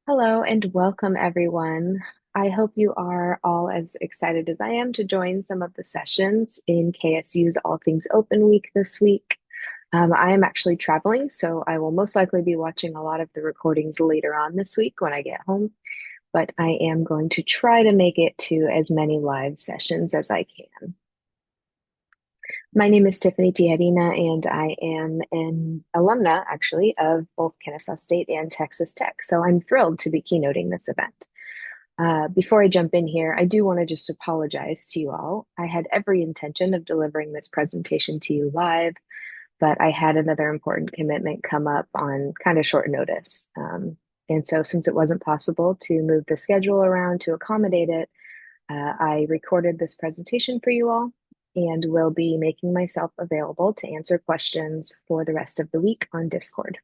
Hello and welcome, everyone. I hope you are all as excited as I am to join some of the sessions in KSU's All Things Open Week this week. I am actually traveling, so I will most likely be watching a lot of the recordings later on this week when I get home, but I am going to try to make it to as many live sessions as I can. My name is Tiffani Tijerina, and I am an alumna, actually, of both Kennesaw State and Texas Tech. So I'm thrilled to be keynoting this event. Before I jump in here, I do want to just apologize to you all. I had every intention of delivering this presentation to you live, but I had another important commitment come up on kind of short notice. And so, since it wasn't possible to move the schedule around to accommodate it, I recorded this presentation for you all and will be making myself available to answer questions for the rest of the week on Discord.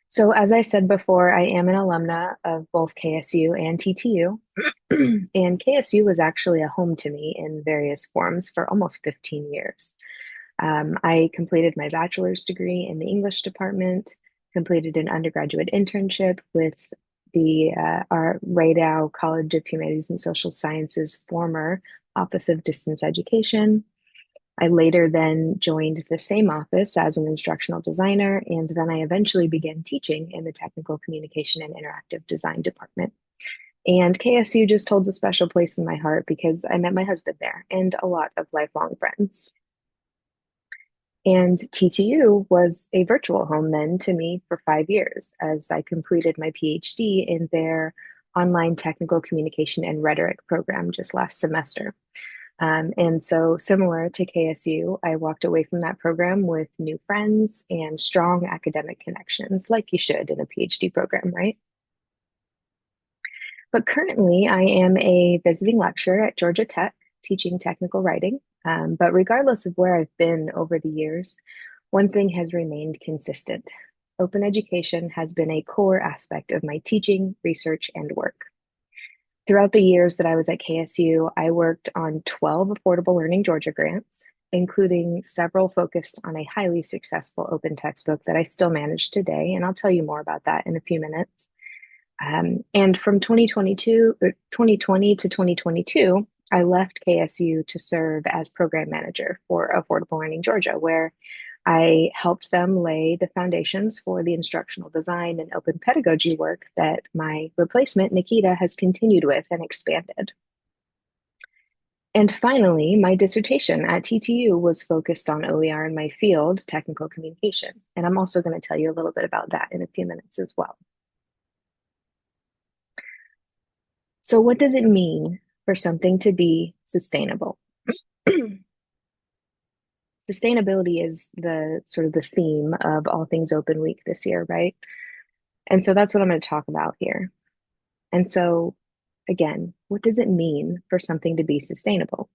So, as I said before, I am an alumna of both KSU and TTU. And KSU was actually a home to me in various forms for almost 15 years. I completed my bachelor's degree in the English department, completed an undergraduate internship with our Radau College of Humanities and Social Sciences former Office of Distance Education. I later then joined the same office as an instructional designer, and then I eventually began teaching in the Technical Communication and Interactive Design department. And KSU just holds a special place in my heart because I met my husband there and a lot of lifelong friends. And TTU was a virtual home then to me for 5 years as I completed my PhD in their online technical communication and rhetoric program just last semester. And so, similar to KSU, I walked away from that program with new friends and strong academic connections, like you should in a PhD program, right? But currently, I am a visiting lecturer at Georgia Tech teaching technical writing. But regardless of where I've been over the years, one thing has remained consistent. Open education has been a core aspect of my teaching, research, and work. Throughout the years that I was at KSU, I worked on 12 Affordable Learning Georgia grants, including several focused on a highly successful open textbook that I still manage today. And I'll tell you more about that in a few minutes. And from 2020 to 2022, I left KSU to serve as program manager for Affordable Learning Georgia, where I helped them lay the foundations for the instructional design and open pedagogy work that my replacement, Nikita, has continued with and expanded. And finally, my dissertation at TTU was focused on OER in my field, technical communication. And I'm also going to tell you a little bit about that in a few minutes as well. So, what does it mean for something to be sustainable? Sustainability is the sort of the theme of All Things Open Week this year, right? And so that's what I'm going to talk about here. And so, again, what does it mean for something to be sustainable?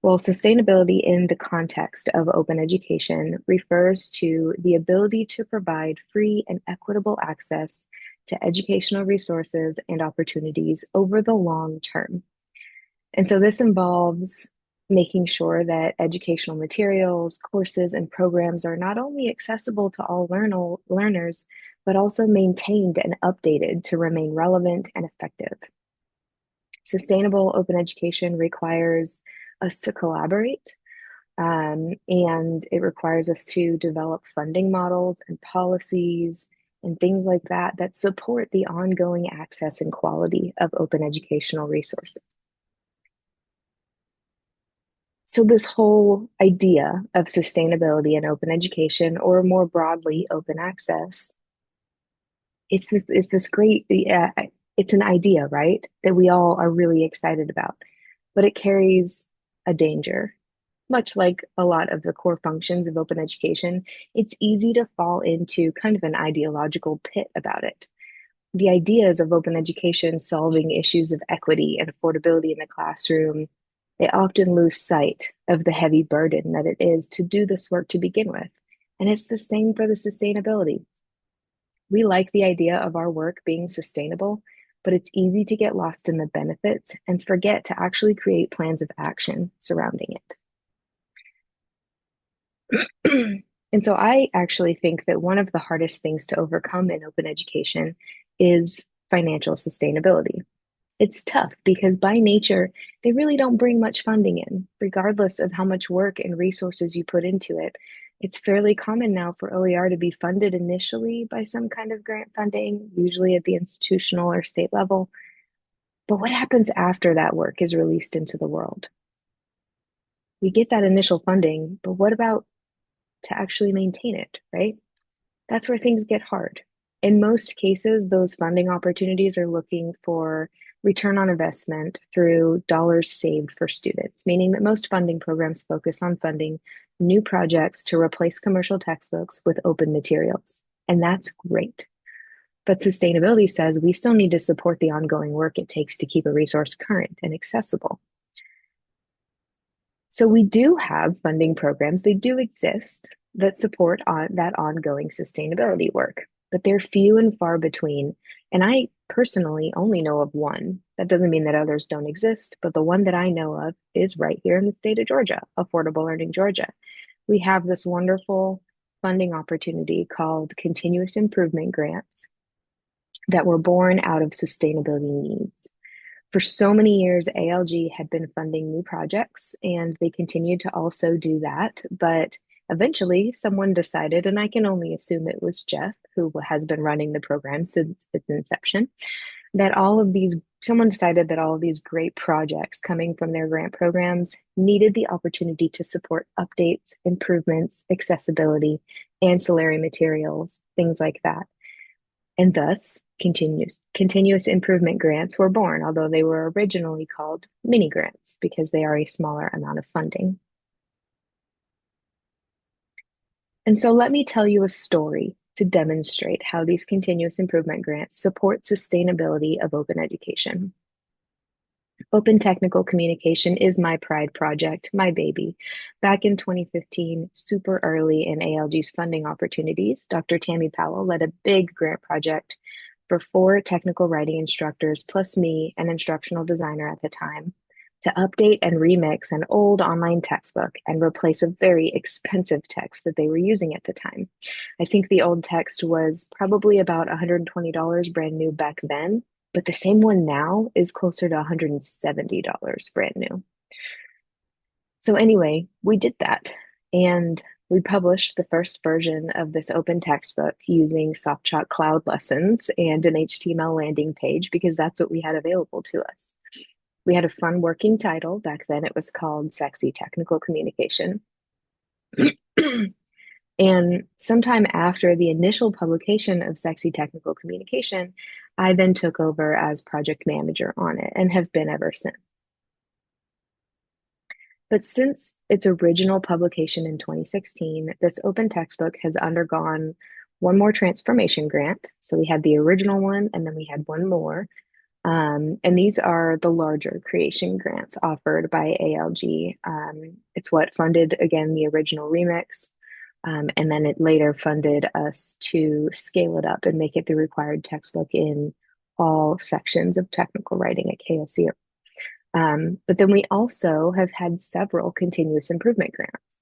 Well, sustainability in the context of open education refers to the ability to provide free and equitable access to educational resources and opportunities over the long term. And so this involves making sure that educational materials, courses, and programs are not only accessible to all learners, but also maintained and updated to remain relevant and effective. Sustainable open education requires us to collaborate, and it requires us to develop funding models and policies and things like that that support the ongoing access and quality of open educational resources. So, this whole idea of sustainability and open education, or more broadly, open access, it's this great, it's an idea, right? That we all are really excited about, but it carries a danger. Much like a lot of the core functions of open education, it's easy to fall into kind of an ideological pit about it. The ideas of open education solving issues of equity and affordability in the classroom, they often lose sight of the heavy burden that it is to do this work to begin with. And it's the same for the sustainability. We like the idea of our work being sustainable, but it's easy to get lost in the benefits and forget to actually create plans of action surrounding it. And so I actually think that one of the hardest things to overcome in open education is financial sustainability. It's tough because by nature, they really don't bring much funding in, regardless of how much work and resources you put into it. It's fairly common now for OER to be funded initially by some kind of grant funding, usually at the institutional or state level. But what happens after that work is released into the world? We get that initial funding, but what about to actually maintain it, right? That's where things get hard. In most cases, those funding opportunities are looking for return on investment through dollars saved for students, meaning that most funding programs focus on funding new projects to replace commercial textbooks with open materials. And that's great. But sustainability says we still need to support the ongoing work it takes to keep a resource current and accessible. So we do have funding programs, they do exist that support that ongoing sustainability work, but they're few and far between. And I personally only know of one. That doesn't mean that others don't exist, but the one that I know of is right here in the state of Georgia, Affordable Learning Georgia. We have this wonderful funding opportunity called Continuous Improvement Grants that were born out of sustainability needs. For so many years, ALG had been funding new projects, and they continued to also do that. But eventually, someone decided, and I can only assume it was Jeff, who has been running the program since its inception, that someone decided that all of these great projects coming from their grant programs needed the opportunity to support updates, improvements, accessibility, ancillary materials, things like that. And thus, continuous improvement grants were born, although they were originally called mini grants because they are a smaller amount of funding. And so let me tell you a story to demonstrate how these continuous improvement grants support sustainability of open education. Open technical communication is my pride project, my baby. Back in 2015, super early in ALG's funding opportunities, Dr. Tammy Powell led a big grant project for 4 technical writing instructors, plus me, an instructional designer at the time, to update and remix an old online textbook and replace a very expensive text that they were using at the time. I think the old text was probably about $120 brand new back then, but the same one now is closer to $170 brand new. So anyway, we did that, and we published the first version of this open textbook using SoftChalk Cloud lessons and an HTML landing page because that's what we had available to us. We had a fun working title. Back then it was called Sexy Technical Communication. And sometime after the initial publication of Sexy Technical Communication, I then took over as project manager on it and have been ever since. But since its original publication in 2016, this open textbook has undergone one more transformation grant. So we had the original one, and then we had one more. And these are the larger creation grants offered by ALG. It's what funded, again, the original remix. And then it later funded us to scale it up and make it the required textbook in all sections of technical writing at KSU. But then we also have had several continuous improvement grants.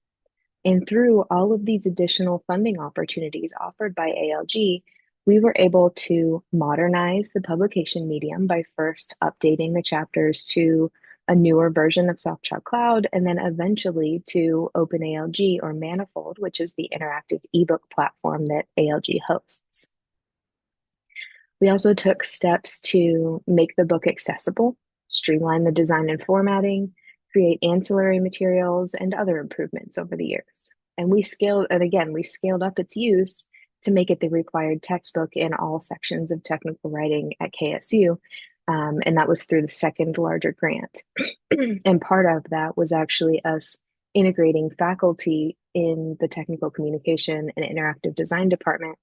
And through all of these additional funding opportunities offered by ALG, we were able to modernize the publication medium by first updating the chapters to a newer version of SoftChalk Cloud, and then eventually to OpenALG or Manifold, which is the interactive ebook platform that ALG hosts. We also took steps to make the book accessible, streamline the design and formatting, create ancillary materials, and other improvements over the years. And we scaled up its use to make it the required textbook in all sections of technical writing at KSU. And that was through the second larger grant. And part of that was actually us integrating faculty in the technical communication and interactive design department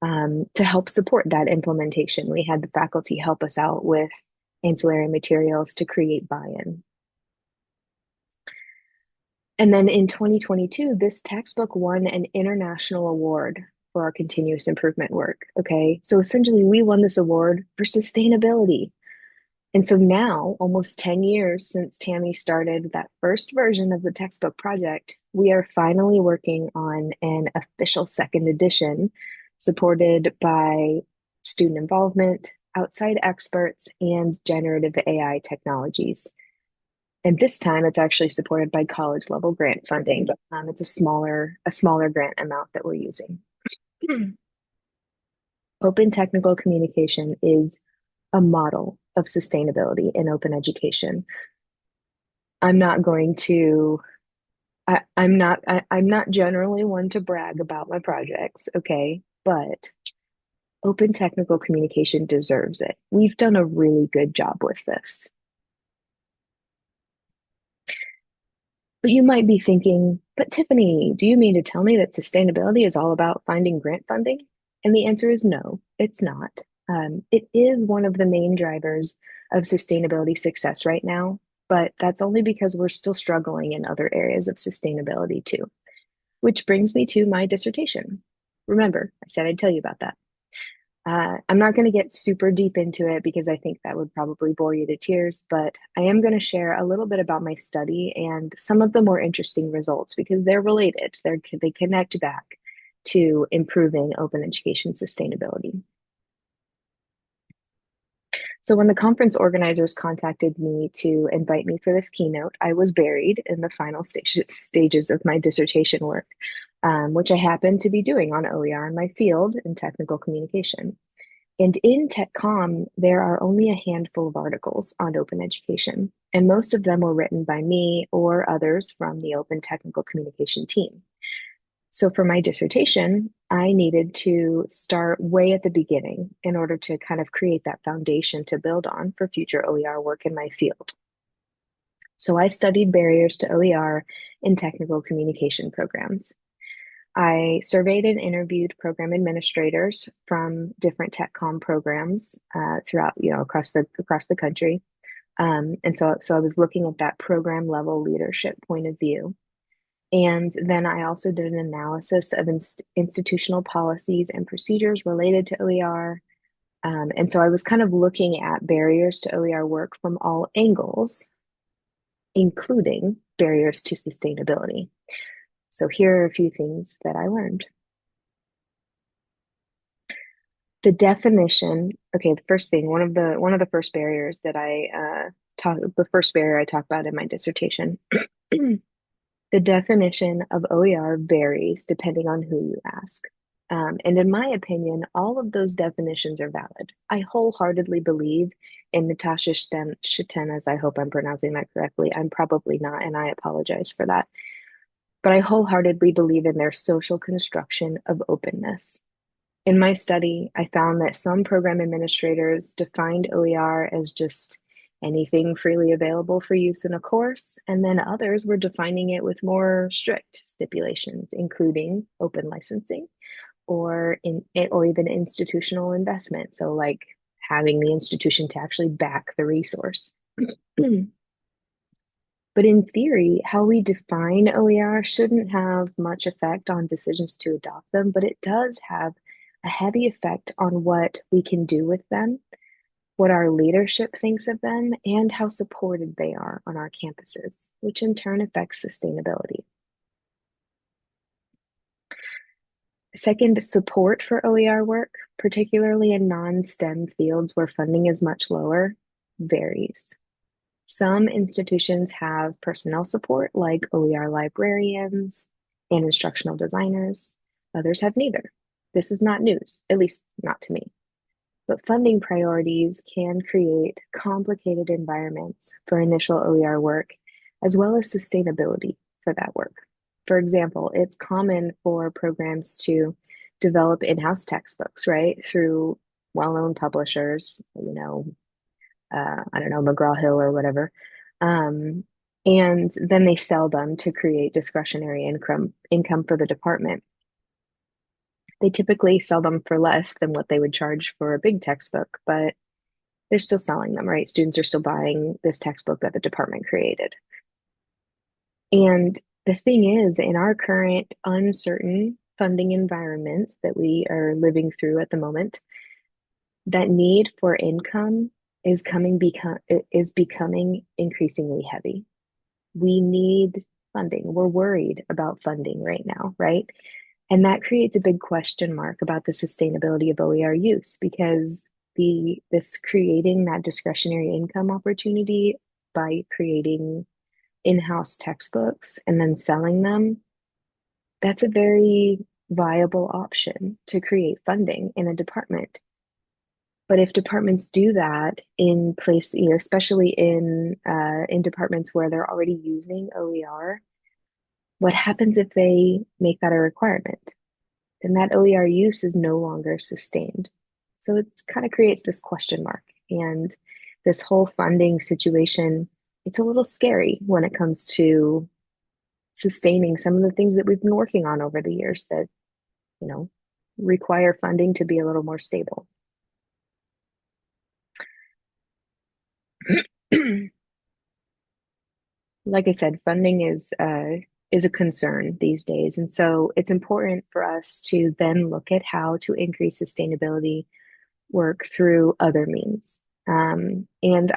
to help support that implementation. We had the faculty help us out with ancillary materials to create buy-in. And then in 2022, this textbook won an international award for our continuous improvement work. Okay, so essentially we won this award for sustainability. And so now, almost 10 years since Tammy started that first version of the textbook project, we are finally working on an official second edition supported by student involvement, outside experts, and generative AI technologies. And this time it's actually supported by college level grant funding. It's a smaller grant amount that we're using. Open technical communication is a model of sustainability in open education. I'm not going to I'm not generally one to brag about my projects, okay? But open technical communication deserves it. We've done a really good job with this. But you might be thinking, but Tiffani, do you mean to tell me that sustainability is all about finding grant funding? And the answer is no, it's not. It is one of the main drivers of sustainability success right now, but that's only because we're still struggling in other areas of sustainability too. Which brings me to my dissertation. Remember, I said I'd tell you about that. I'm not going to get super deep into it because I think that would probably bore you to tears, but I am going to share a little bit about my study and some of the more interesting results because they're related. They connect back to improving open education sustainability. So when the conference organizers contacted me to invite me for this keynote, I was buried in the final stages of my dissertation work, which I happened to be doing on OER in my field in technical communication. And in TechCom, there are only a handful of articles on open education, and most of them were written by me or others from the open technical communication team. So for my dissertation, I needed to start way at the beginning in order to kind of create that foundation to build on for future OER work in my field. So I studied barriers to OER in technical communication programs. I surveyed and interviewed program administrators from different TechCom programs throughout, across the country. And so I was looking at that program level leadership point of view. And then I also did an analysis of institutional policies and procedures related to OER. And so I was kind of looking at barriers to OER work from all angles, including barriers to sustainability. So here are a few things that I learned. The definition, okay, the first thing, one of the first barriers that the first barrier I talk about in my dissertation, the definition of OER varies depending on who you ask. And in my opinion, all of those definitions are valid. I wholeheartedly believe in Natasha Shitena's, I hope I'm pronouncing that correctly. I'm probably not, and I apologize for that. But I wholeheartedly believe in their social construction of openness. In my study, I found that some program administrators defined OER as just anything freely available for use in a course, and then others were defining it with more strict stipulations, including open licensing or even institutional investment. So like having the institution to actually back the resource. But in theory, how we define OER shouldn't have much effect on decisions to adopt them, but it does have a heavy effect on what we can do with them, what our leadership thinks of them, and how supported they are on our campuses, which in turn affects sustainability. Second, support for OER work, particularly in non-STEM fields where funding is much lower, varies. Some institutions have personnel support like OER librarians and instructional designers. Others have neither. This is not news, at least not to me. But funding priorities can create complicated environments for initial OER work, as well as sustainability for that work. For example, it's common for programs to develop in-house textbooks, right, through well-known publishers, I don't know, McGraw-Hill or whatever. And then they sell them to create discretionary income for the department. They typically sell them for less than what they would charge for a big textbook, but they're still selling them, right? Students are still buying this textbook that the department created. And the thing is, in our current uncertain funding environment that we are living through at the moment, that need for income is becoming increasingly heavy. We need funding. We're worried about funding right now, right? And that creates a big question mark about the sustainability of OER use because this creating that discretionary income opportunity by creating in-house textbooks and then selling them, that's a very viable option to create funding in a department. But if departments do that in place, especially in departments where they're already using OER, what happens if they make that a requirement? Then that OER use is no longer sustained. So it's kind of creates this question mark. And this whole funding situation, it's a little scary when it comes to sustaining some of the things that we've been working on over the years that, you know, require funding to be a little more stable. Like I said, funding is a concern these days, and so it's important for us to then look at how to increase sustainability work through other means. And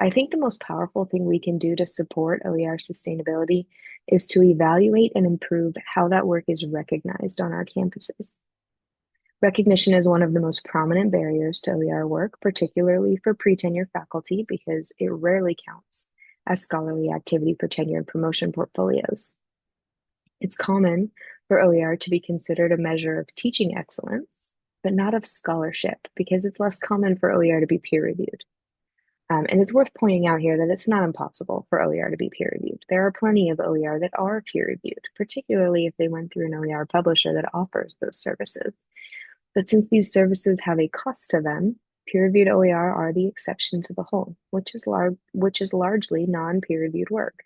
I think the most powerful thing we can do to support OER sustainability is to evaluate and improve how that work is recognized on our campuses. Recognition is one of the most prominent barriers to OER work, particularly for pre-tenure faculty, because it rarely counts as scholarly activity for tenure and promotion portfolios. It's common for OER to be considered a measure of teaching excellence, but not of scholarship, because it's less common for OER to be peer reviewed. And it's worth pointing out here that it's not impossible for OER to be peer reviewed. There are plenty of OER that are peer reviewed, particularly if they went through an OER publisher that offers those services. But since these services have a cost to them, peer-reviewed OER are the exception to the whole, which is largely non-peer-reviewed work.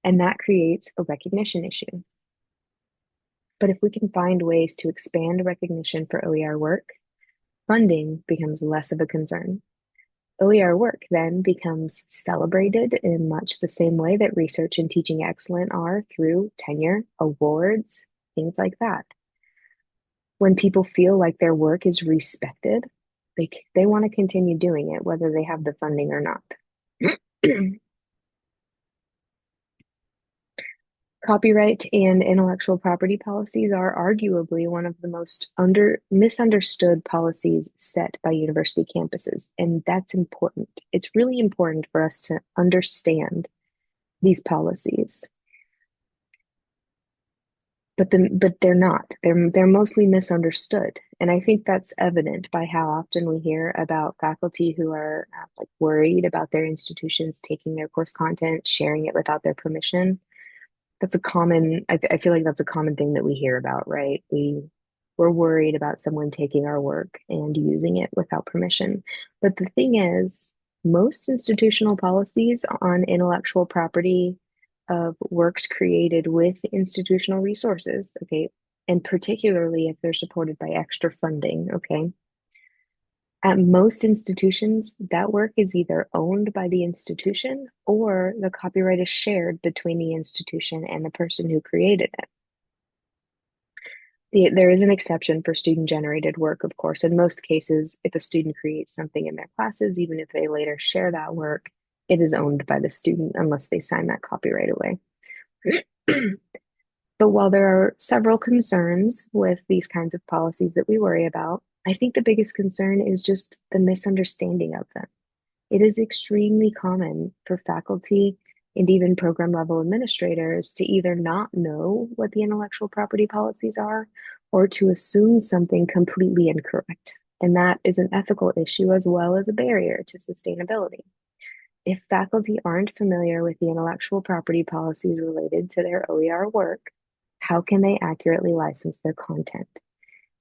And that creates a recognition issue. But if we can find ways to expand recognition for OER work, funding becomes less of a concern. OER work then becomes celebrated in much the same way that research and teaching excellence are through tenure, awards, things like that. When people feel like their work is respected, they want to continue doing it, whether they have the funding or not. Copyright and intellectual property policies are arguably one of the most misunderstood policies set by university campuses, and that's important. It's really important for us to understand these policies, but they're not. They're mostly misunderstood, and I think that's evident by how often we hear about faculty who are like worried about their institutions taking their course content, sharing it without their permission. That's a common, I feel like that's a common thing that we hear about, right? We're worried about someone taking our work and using it without permission. But the thing is, most institutional policies on intellectual property of works created with institutional resources, okay, and particularly if they're supported by extra funding, okay, at most institutions, that work is either owned by the institution or the copyright is shared between the institution and the person who created it. There is an exception for student-generated work, of course. In most cases, if a student creates something in their classes, even if they later share that work, it is owned by the student unless they sign that copyright away. But while there are several concerns with these kinds of policies that we worry about, I think the biggest concern is just the misunderstanding of them. It is extremely common for faculty and even program level administrators to either not know what the intellectual property policies are or to assume something completely incorrect. And that is an ethical issue as well as a barrier to sustainability. If faculty aren't familiar with the intellectual property policies related to their OER work, how can they accurately license their content?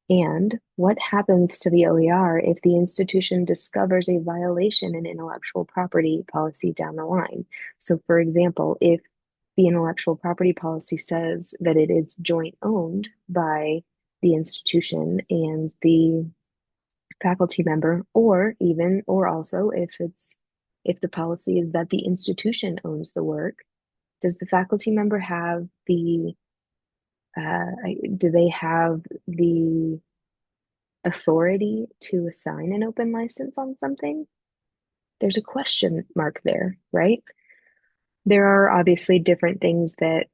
And what happens to the OER if the institution discovers a violation in intellectual property policy down the line? So, for example, if the intellectual property policy says that it is joint owned by the institution and the faculty member, or also if the policy is that the institution owns the work, does the faculty member have do they have the authority to assign an open license on something? There's a question mark there, right? There are obviously different things that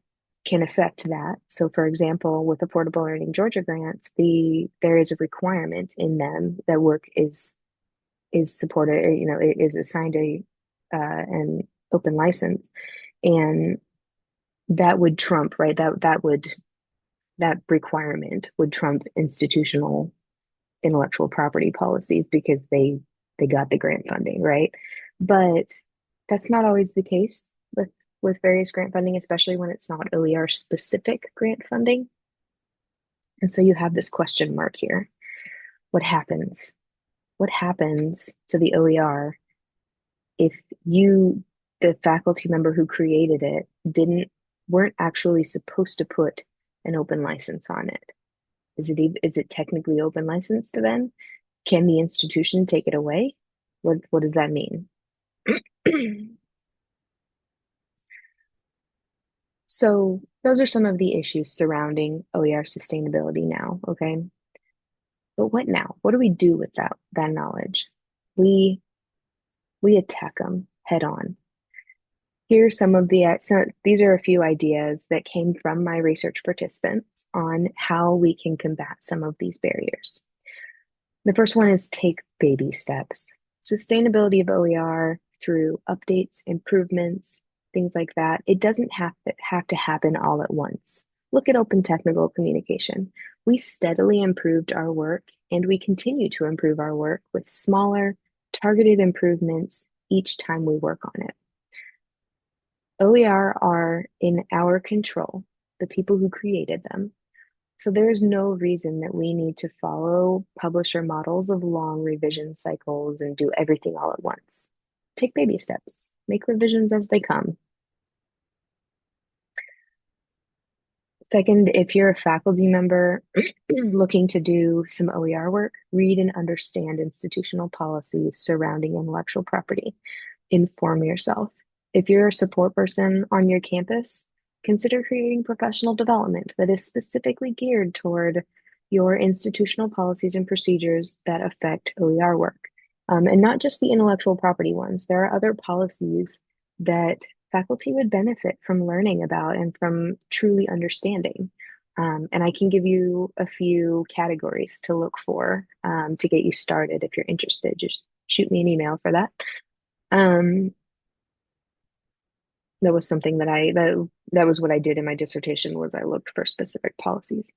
can affect that. So, for example, with Affordable Learning Georgia grants, there is a requirement in them that work is supported, it is assigned an open license, and that would trump, right? That requirement would trump institutional intellectual property policies because they got the grant funding, right? But that's not always the case with various grant funding, especially when it's not OER specific grant funding. And so you have this question mark here. What happens? What happens to the OER if you, the faculty member who created it, weren't actually supposed to put an open license on it? Is it technically open license to then? Can the institution take it away? What does that mean? So those are some of the issues surrounding OER sustainability now, okay? But what now? What do we do with that knowledge? We we attack them head on. Here's some of so these are a few ideas that came from my research participants on how we can combat some of these barriers. The first one is take baby steps. Sustainability of OER through updates, improvements, things like that. It doesn't have to happen all at once. Look at open technical communication. We steadily improved our work and we continue to improve our work with smaller, targeted improvements each time we work on it. OER are in our control, the people who created them. So there's no reason that we need to follow publisher models of long revision cycles and do everything all at once. Take baby steps, make revisions as they come. Second, if you're a faculty member looking to do some OER work, read and understand institutional policies surrounding intellectual property. Inform yourself. If you're a support person on your campus, consider creating professional development that is specifically geared toward your institutional policies and procedures that affect OER work. And not just the intellectual property ones. There are other policies that faculty would benefit from learning about and from truly understanding. And I can give you a few categories to look for to get you started if you're interested. Just shoot me an email for that. Um, that was something that was what I did in my dissertation was I looked for specific policies.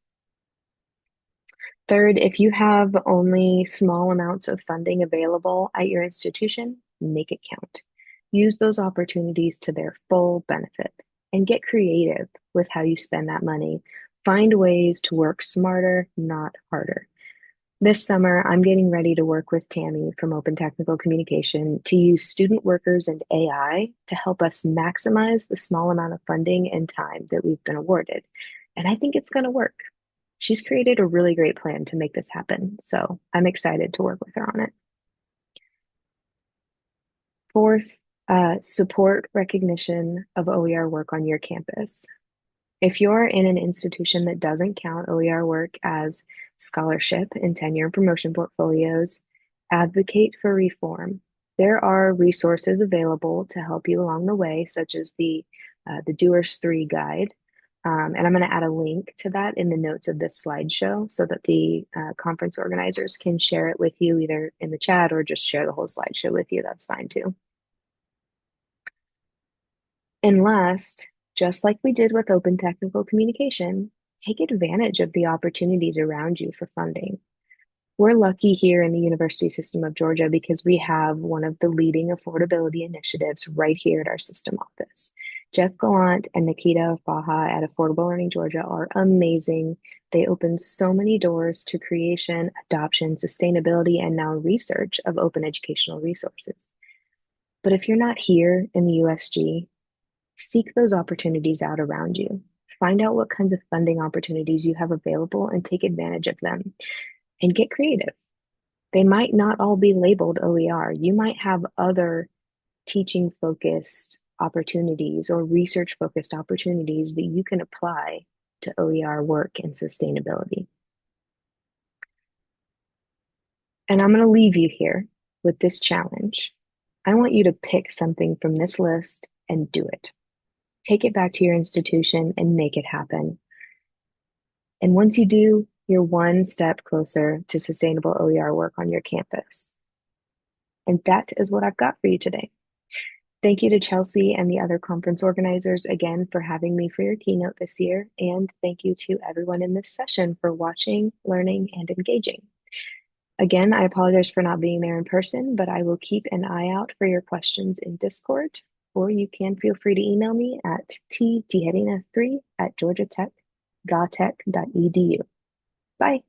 Third, if you have only small amounts of funding available at your institution, make it count. Use those opportunities to their full benefit and get creative with how you spend that money. Find ways to work smarter, not harder. This summer, I'm getting ready to work with Tammy from Open Technical Communication to use student workers and AI to help us maximize the small amount of funding and time that we've been awarded. And I think it's going to work. She's created a really great plan to make this happen. So I'm excited to work with her on it. Fourth, support recognition of OER work on your campus. If you're in an institution that doesn't count OER work as scholarship in tenure and promotion portfolios, advocate for reform. There are resources available to help you along the way, such as the Doers 3 guide. And I'm going to add a link to that in the notes of this slideshow so that the conference organizers can share it with you either in the chat or just share the whole slideshow with you. That's fine too. And last, just like we did with open technical communication, take advantage of the opportunities around you for funding. We're lucky here in the University System of Georgia because we have one of the leading affordability initiatives right here at our system office. Jeff Gallant and Nikita Faha at Affordable Learning Georgia are amazing. They open so many doors to creation, adoption, sustainability, and now research of open educational resources. But if you're not here in the USG, seek those opportunities out around you. Find out what kinds of funding opportunities you have available and take advantage of them. And get creative. They might not all be labeled OER. You might have other teaching focused opportunities or research focused opportunities that you can apply to OER work and sustainability. And I'm going to leave you here with this challenge. I want you to pick something from this list and do it. Take it back to your institution and make it happen. And once you do, you're one step closer to sustainable OER work on your campus. And that is what I've got for you today. Thank you to Chelsea and the other conference organizers again for having me for your keynote this year. And thank you to everyone in this session for watching, learning, and engaging. Again, I apologize for not being there in person, but I will keep an eye out for your questions in Discord, or you can feel free to email me at ttijerina3@georgiatech.edu. Bye.